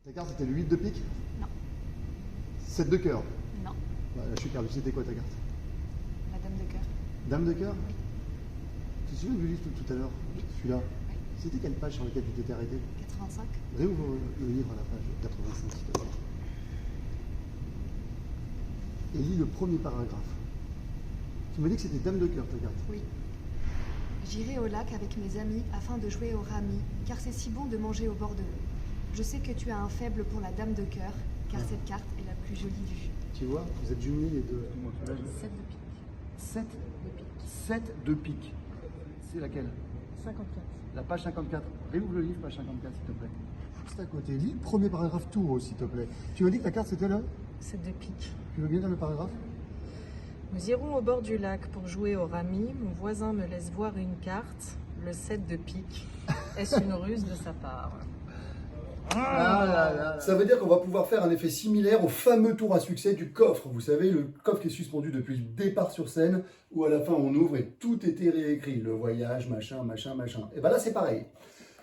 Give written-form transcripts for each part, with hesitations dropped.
Ta carte, c'était le 8 de pique? Non. 7 de cœur? Non. Bah, je suis perdu. C'était quoi ta carte? La dame de cœur. Dame de cœur? Tu te souviens du livre tout à l'heure? Oui. Celui-là? Oui. C'était quelle page sur laquelle tu t'étais arrêté? 85. Réouvre le livre à la page 85, s'il te plaît. Et lis le premier paragraphe. Tu m'as dit que c'était Dame de cœur, ta carte. Oui. J'irai au lac avec mes amis afin de jouer au rami, car c'est si bon de manger au bord de l'eau. Je sais que tu as un faible pour la dame de cœur, car cette carte est la plus jolie du jeu. Tu vois, vous êtes jumelés les deux. 7 de pique. 7 De pique. 7 de pique. C'est laquelle? 54. La page 54. Réouvre le livre, page 54, s'il te plaît. Juste à côté. Lis le premier paragraphe tout haut, s'il te plaît. Tu m'as dit que la carte, c'était là? 7 de pique. Tu veux bien dire le paragraphe? Nous irons au bord du lac pour jouer au rami. Mon voisin me laisse voir une carte, le 7 de pique. Est-ce une ruse de sa part? Ça veut dire qu'on va pouvoir faire un effet similaire au fameux tour à succès du coffre. Vous savez, le coffre qui est suspendu depuis le départ sur scène, où à la fin on ouvre et tout était réécrit. Le voyage, machin, machin, machin. Et bien là c'est pareil.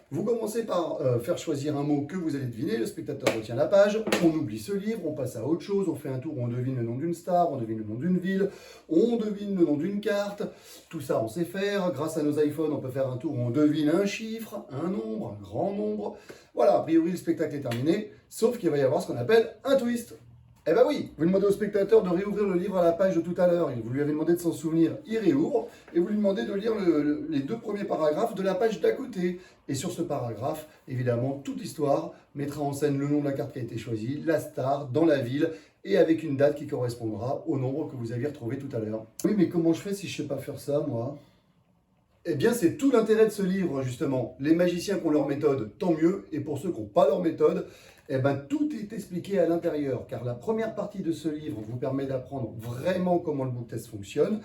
Vous commencez par faire choisir un mot que vous allez deviner, le spectateur retient la page, on oublie ce livre, on passe à autre chose, on fait un tour où on devine le nom d'une star, on devine le nom d'une ville, on devine le nom d'une carte, tout ça on sait faire, grâce à nos iPhones on peut faire un tour où on devine un chiffre, un nombre, un grand nombre. Voilà, a priori le spectacle est terminé, sauf qu'il va y avoir ce qu'on appelle un twist. Eh ben oui, vous demandez au spectateur de réouvrir le livre à la page de tout à l'heure, vous lui avez demandé de s'en souvenir, il réouvre, et vous lui demandez de lire les deux premiers paragraphes de la page d'à côté. Et sur ce paragraphe, évidemment, toute l'histoire mettra en scène le nom de la carte qui a été choisie, la star, dans la ville, et avec une date qui correspondra au nombre que vous aviez retrouvé tout à l'heure. Oui, mais comment je fais si je ne sais pas faire ça, moi ? Eh bien, c'est tout l'intérêt de ce livre, justement. Les magiciens qui ont leur méthode, tant mieux, et pour ceux qui n'ont pas leur méthode, eh ben, tout est expliqué à l'intérieur, car la première partie de ce livre vous permet d'apprendre vraiment comment le book test fonctionne.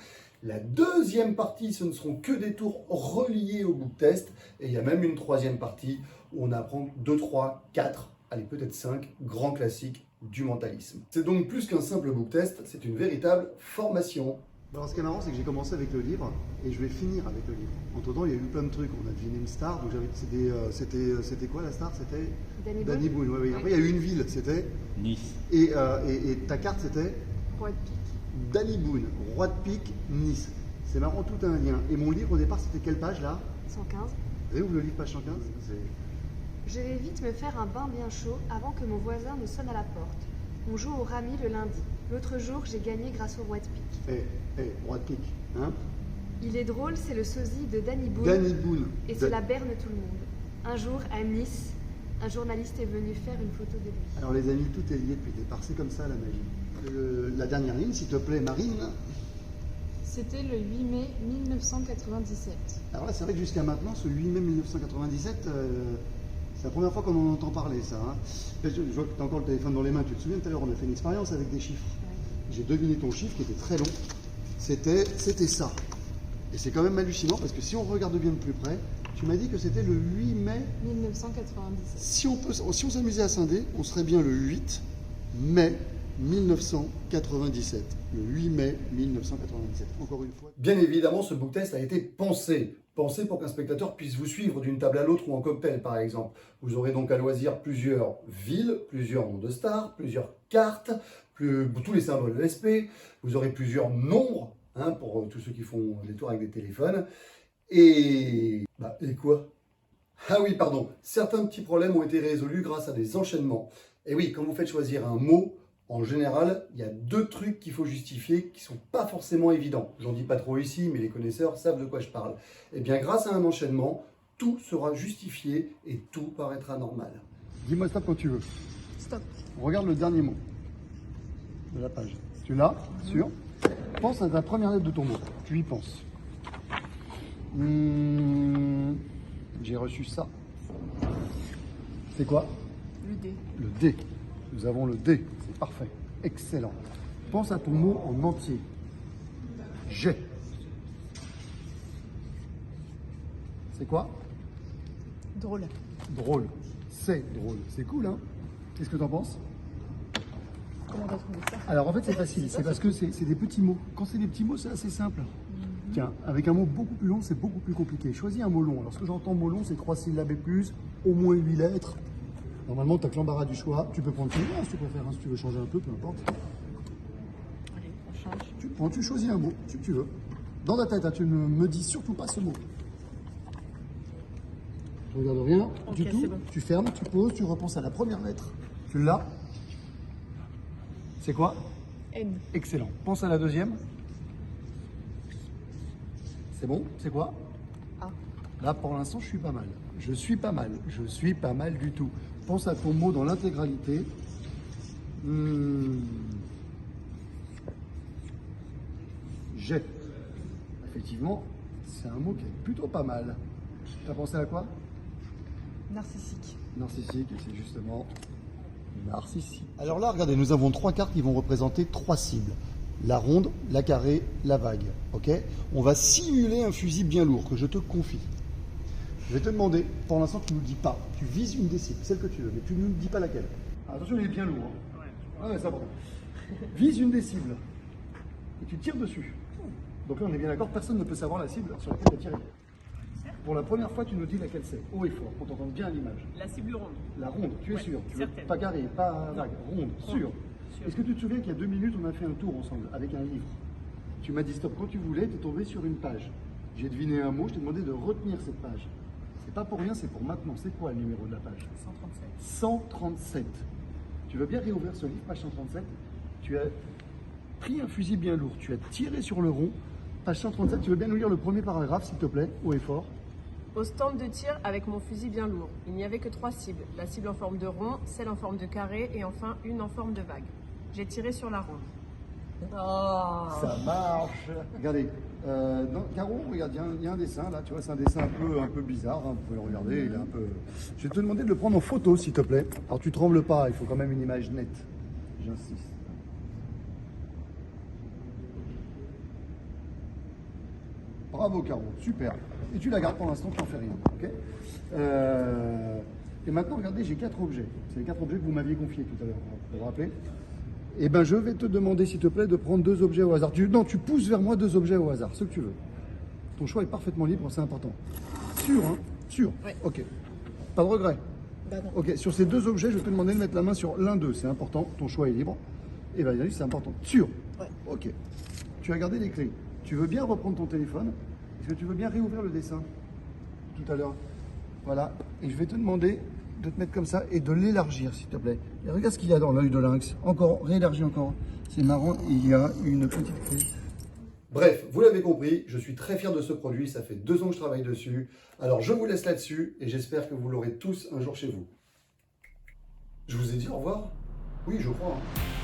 La deuxième partie, ce ne seront que des tours reliés au book test, et il y a même une troisième partie où on apprend 2, 3, 4, allez peut-être 5 grands classiques du mentalisme. C'est donc plus qu'un simple book test, c'est une véritable formation. Alors, ce qui est marrant, c'est que j'ai commencé avec le livre et je vais finir avec le livre. Entre-temps, il y a eu plein de trucs. On a deviné une star. Donc c'était quoi la star? C'était Danny Boone. Boone. Oui. Après, il y a eu une ville. C'était Nice. et ta carte, c'était Roi de pique. Danny Boone, roi de pique, Nice. C'est marrant, tout a un lien. Et mon livre, au départ, c'était quelle page, là? 115. Réouvre le livre, page 115. Je vais vite me faire un bain bien chaud avant que mon voisin ne sonne à la porte. On joue au rami le lundi. L'autre jour, j'ai gagné grâce au roi de pique. Roi de pique, hein? Il est drôle, c'est le sosie de Danny Boone. Danny Boone. Et cela berne tout le monde. Un jour, à Nice, un journaliste est venu faire une photo de lui. Alors, les amis, tout est lié depuis le départ. C'est comme ça, la magie. La dernière ligne, s'il te plaît, Marine. C'était le 8 mai 1997. Alors là, c'est vrai que jusqu'à maintenant, ce 8 mai 1997, c'est la première fois qu'on en entend parler, ça. Hein. Je vois que tu as encore le téléphone dans les mains. Tu te souviens tout à l'heure, on a fait une expérience avec des chiffres. J'ai deviné ton chiffre qui était très long. C'était ça. Et c'est quand même hallucinant parce que si on regarde bien de plus près, tu m'as dit que c'était le 8 mai 1997. Si on s'amusait à scinder, on serait bien le 8 mai 1997. Le 8 mai 1997. Encore une fois. Bien évidemment, ce book test a été pensé. Pensé pour qu'un spectateur puisse vous suivre d'une table à l'autre ou en cocktail, par exemple. Vous aurez donc à loisir plusieurs villes, plusieurs noms de stars, plusieurs cartes, tous les symboles de SP. Vous aurez plusieurs nombres, hein, pour tous ceux qui font des tours avec des téléphones. Et quoi? Ah oui, pardon. Certains petits problèmes ont été résolus grâce à des enchaînements. Et oui, quand vous faites choisir un mot, en général, il y a deux trucs qu'il faut justifier qui ne sont pas forcément évidents. J'en dis pas trop ici, mais les connaisseurs savent de quoi je parle. Eh bien, grâce à un enchaînement, tout sera justifié et tout paraîtra normal. Dis-moi stop quand tu veux. Stop. Regarde le dernier mot de la page. Tu l'as, sûr? Pense à la première lettre de ton mot. Tu y penses. J'ai reçu ça. C'est quoi? Le D. Le D. Nous avons le D. C'est parfait. Excellent. Pense à ton mot en entier. J'ai. C'est quoi? Drôle. Drôle. C'est drôle. C'est cool, hein? Qu'est-ce que tu en penses? Comment t'as trouvé ça? Alors en fait c'est facile, c'est parce que c'est des petits mots. Quand c'est des petits mots, c'est assez simple. Tiens, avec un mot beaucoup plus long, c'est beaucoup plus compliqué. Choisis un mot long. Alors ce que j'entends mot long, c'est 3 syllabes et plus, au moins 8 lettres. Normalement, tu as que l'embarras du choix. Tu peux prendre celui-là si tu préfères, hein, si tu veux changer un peu, peu importe. Allez, on change. Tu prends, tu choisis un mot, si tu veux. Dans ta tête, hein, tu ne me dis surtout pas ce mot. Tu regardes rien du Ok, tout. c'est bon. Tu fermes, tu poses, tu repenses à la première lettre. Tu l'as. C'est quoi? N. Excellent. Pense à la deuxième. C'est bon? C'est quoi? A. Là, pour l'instant, je suis pas mal. Je suis pas mal. Je suis pas mal du tout. Pense à ton mot dans l'intégralité. J'ai. Effectivement, c'est un mot qui est plutôt pas mal. T'as pensé à quoi? Narcissique. Narcissique, et c'est justement narcissique. Alors là, regardez, nous avons 3 cartes qui vont représenter 3 cibles. La ronde, la carrée, la vague. Ok? On va simuler un fusil bien lourd que je te confie. Je vais te demander, pour l'instant, tu ne nous dis pas. Tu vises une des cibles, celle que tu veux, mais tu ne nous dis pas laquelle. Ah, attention, il est bien lourd. Hein. Ouais, ça va. Vise une des cibles et tu tires dessus. Donc là, on est bien d'accord, personne ne peut savoir la cible sur laquelle tu as tiré. Pour la première fois, tu nous dis laquelle c'est. Haut et fort, qu'on t'entende bien à l'image. La cible ronde. La ronde, tu es sûr. Tu veux certaine. pas carré, pas vague, ronde, sûr. Sûr. Est-ce que tu te souviens qu'il y a 2 minutes, on a fait un tour ensemble avec un livre? Tu m'as dit stop quand tu voulais, tu es tombé sur une page. J'ai deviné un mot, je t'ai demandé de retenir cette page. C'est pas pour rien, c'est pour maintenant. C'est quoi le numéro de la page? 137. 137. Tu veux bien réouvrir ce livre, page 137? Tu as pris un fusil bien lourd, tu as tiré sur le rond. Page 137, tu veux bien nous lire le premier paragraphe, s'il te plaît, haut et fort. Au stand de tir avec mon fusil bien lourd, il n'y avait que 3 cibles. La cible en forme de rond, celle en forme de carré et enfin une en forme de vague. J'ai tiré sur la ronde. Oh. Ça marche. Regardez, dans Caro, regarde, il y a un dessin là, tu vois, c'est un dessin un peu bizarre, hein, vous pouvez le regarder, il est un peu... Je vais te demander de le prendre en photo, s'il te plaît. Alors tu trembles pas, il faut quand même une image nette. J'insiste. Bravo Caro, super. Et tu la gardes pour l'instant, tu n'en fais rien. Ok. Et maintenant, regardez, j'ai 4 objets. C'est les 4 objets que vous m'aviez confiés tout à l'heure, vous vous rappelez? Eh bien, je vais te demander, s'il te plaît, de prendre 2 objets au hasard. Non, tu pousses vers moi 2 objets au hasard, ce que tu veux. Ton choix est parfaitement libre, c'est important. Sûr, hein? Sûr? Ouais. Ok. Pas de regret? Bah non. Ok, sur ces 2 objets, je vais te demander de mettre la main sur l'un d'eux, c'est important. Ton choix est libre. Et Valérie, c'est important. Sûr? Ouais. Ok. Tu as gardé les clés. Tu veux bien reprendre ton téléphone? Est-ce que tu veux bien réouvrir le dessin tout à l'heure? Voilà. Et je vais te demander de te mettre comme ça et de l'élargir, s'il te plaît. Et regarde ce qu'il y a dans l'œil de lynx. Encore, réélargis encore. C'est marrant, il y a une petite clé. Bref, vous l'avez compris, je suis très fier de ce produit. Ça fait 2 ans que je travaille dessus. Alors, je vous laisse là-dessus et j'espère que vous l'aurez tous un jour chez vous. Je vous ai dit au revoir? Oui, je crois. Hein.